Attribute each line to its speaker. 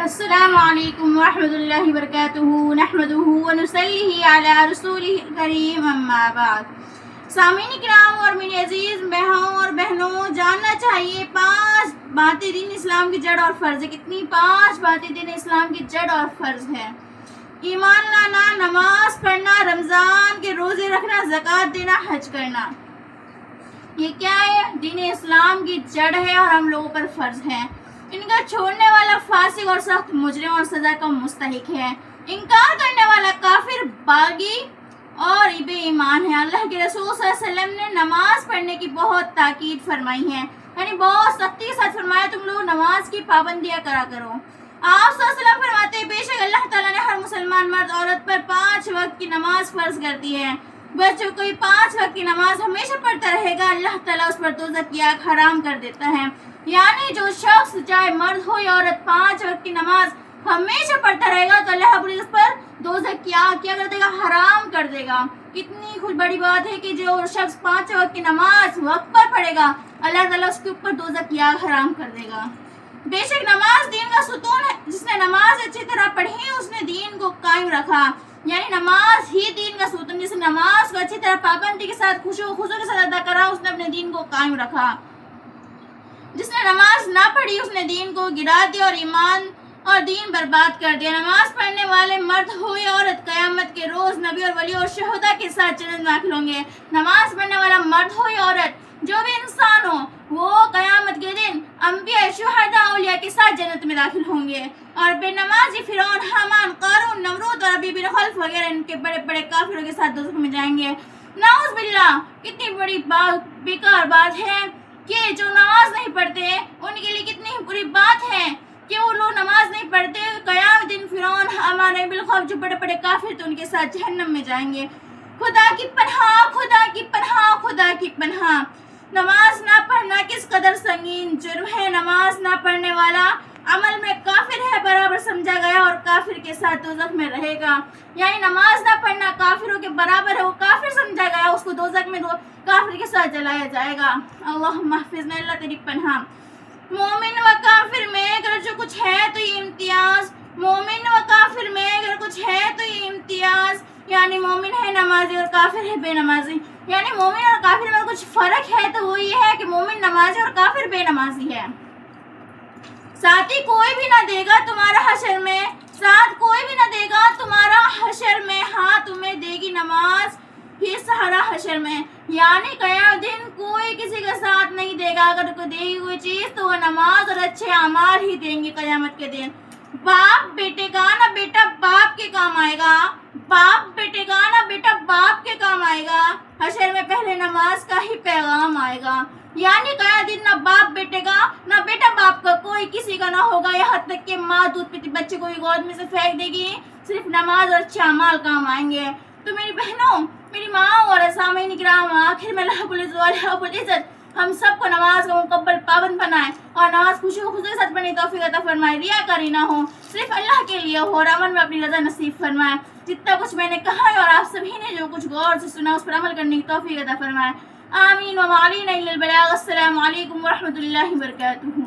Speaker 1: السلام علیکم ورحمۃ اللہ وبرکاتہ نحمدہ ونصلی علی رسولہ الکریم اما بعد۔ سامعین کرام اور میری عزیز بہنوں، جاننا چاہیے 5 باتیں دین اسلام کی جڑ اور فرض ہے۔ کتنی؟ 5 باتیں دین اسلام کی جڑ اور فرض ہے۔ ایمان لانا، نماز پڑھنا، رمضان کے روزے رکھنا، زکوٰۃ دینا، حج کرنا۔ یہ کیا ہے؟ دین اسلام کی جڑ ہے اور ہم لوگوں پر فرض ہے۔ ان کا چھوڑنے والا فاسق اور سخت مجرم اور سزا کا مستحق ہے۔ انکار کرنے والا کافر، باغی اور بے ایمان ہے۔ اللہ کے رسول صلی اللہ علیہ وسلم نے نماز پڑھنے کی بہت تاکید فرمائی ہے، یعنی بہت سختی کے ساتھ فرمایا تم لوگ نماز کی پابندیاں کرا کرو۔ آپ صلی اللہ علیہ وسلم فرماتے ہیں بے شک اللہ تعالیٰ نے ہر مسلمان مرد عورت پر 5 وقت کی نماز فرض کر دی ہے۔ بس جو کوئی 5 وقت کی نماز ہمیشہ پڑھتا رہے گا، اللہ تعالیٰ اس پر دوزخ کی آگ حرام کر دیتا ہے۔ یعنی جو شخص چاہے مرد ہو یا عورت 5 وقت کی نماز ہمیشہ پڑھتا رہے گا تو اللہ رب العزت پر دوزخ کی آگ کیا کر دے گا؟ حرام کر دے گا۔ کتنی خوش بڑی بات ہے کہ جو شخص 5 وقت کی نماز وقت پر پڑھے گا، اللہ تعالیٰ اس کے اوپر دوزخ کی آگ حرام کر دے گا۔ بے شک نماز دین کا ستون ہے۔ جس نے نماز اچھی طرح پڑھی اس نے دین کو قائم رکھا، یعنی نماز ہی دین کا ستون۔ جس نے نماز کو اچھی طرح پابندی کے ساتھ خشوع و خضوع کے ساتھ ادا کرا اس نے اپنے دین کو قائم رکھا۔ جس نے نماز نہ پڑھی اس نے دین کو گرا دیا اور ایمان اور دین برباد کر دیا۔ نماز پڑھنے والے مرد ہو یا عورت قیامت کے روز نبی اور ولی اور شہداء کے ساتھ جنت میں داخل ہوں گے۔ نماز پڑھنے والا مرد ہو یا عورت جو بھی انسان ہو وہ قیامت کے دن انبیاء، شہداء، اولیاء کے ساتھ جنت میں داخل ہوں گے، اور بے نمازی فرعون، حامان، قارون، نمرود اور ابی بن خلف وغیرہ ان کے بڑے بڑے کافروں کے ساتھ دوزخ میں جائیں گے۔ نعوذ باللہ! کتنی بڑی بیکار بات ہے کہ جو نماز نہیں پڑھتے ان کے لیے کتنی بری بات ہے کہ وہ لوگ نماز نہیں پڑھتے، قیامت دن فرعون، حامان، ابی بن خلف جو بڑے بڑے کافر تھے ان کے ساتھ جہنم میں جائیں گے۔ خدا کی پناہ، خدا کی پناہ، خدا کی پناہ! نماز نہ پڑھنا کس قدر سنگین جرم ہے۔ نماز نہ پڑھنے والا عمل میں کافر ہے برابر سمجھا گیا اور کافر کے ساتھ دوزخ میں رہے گا۔ یعنی نماز نہ پڑھنا کافروں کے برابر ہے، وہ کافر سمجھا گیا، اس کو دوزخ میں کافر کے ساتھ جلایا جائے گا۔ اللہم احفظنا، اللہ تیری پناہ۔ مومن و کافر میں اگر جو کچھ ہے تو یہ امتیاز، مومن و کافر میں اگر کچھ ہے تو یہ امتیاز، یعنی مومن ہے نمازی اور کافر ہے بے نمازی۔ یعنی مومن اور کافر میں کچھ فرق ہے تو وہ یہ ہے کہ مومن نمازی اور کافر بے نمازی ہے۔ ساتھی کوئی بھی نہ دے گا تمہارا حشر میں، ساتھ کوئی بھی نہ دے گا تمہارا حشر میں، ہاں تمہیں دے گی نماز ہی سہارا حشر میں۔ یعنی قیامت دن کوئی کسی کا ساتھ نہیں دے گا، اگر کوئی دے گی کوئی چیز تو وہ نماز اور اچھے اعمال ہی دیں گے قیامت کے دن۔ باپ بیٹے کا نہ بیٹا باپ کے کام آئے گا، باپ بیٹے کا نہ بیٹا باپ کے کام آئے گا، حشر میں پہلے نماز کا ہی پیغام آئے گا۔ یعنی قیامت دن نہ باپ بیٹے کا نہ بیٹا باپ کا کوئی کسی کا نہ ہوگا، یہاں تک کہ ماں دودھ پیتی بچے کو گود میں سے پھینک دے گی، صرف نماز اور اچھے اعمال کام آئیں گے۔ تو میری بہنوں، میری ماں اور سامعین کرام، آخر میں اللہ رب العزت ہم سب کو نماز کا مکمل پابند بنائے اور نماز خوشی و خضوع کے ساتھ پڑھنے کی توفیق عطا فرمائے، ریاکاری نہ ہو، صرف اللہ کے لیے ہو، اور عمل میں اپنی رضا نصیب فرمائے۔ جتنا کچھ میں نے کہا ہے اور آپ سبھی نے جو کچھ غور سے سنا اس پر عمل کرنے کی توفیق عطا فرمائے۔ آمین وما علینا الا البلاغ۔ السلام علیکم ورحمۃ اللہ وبرکاتہ۔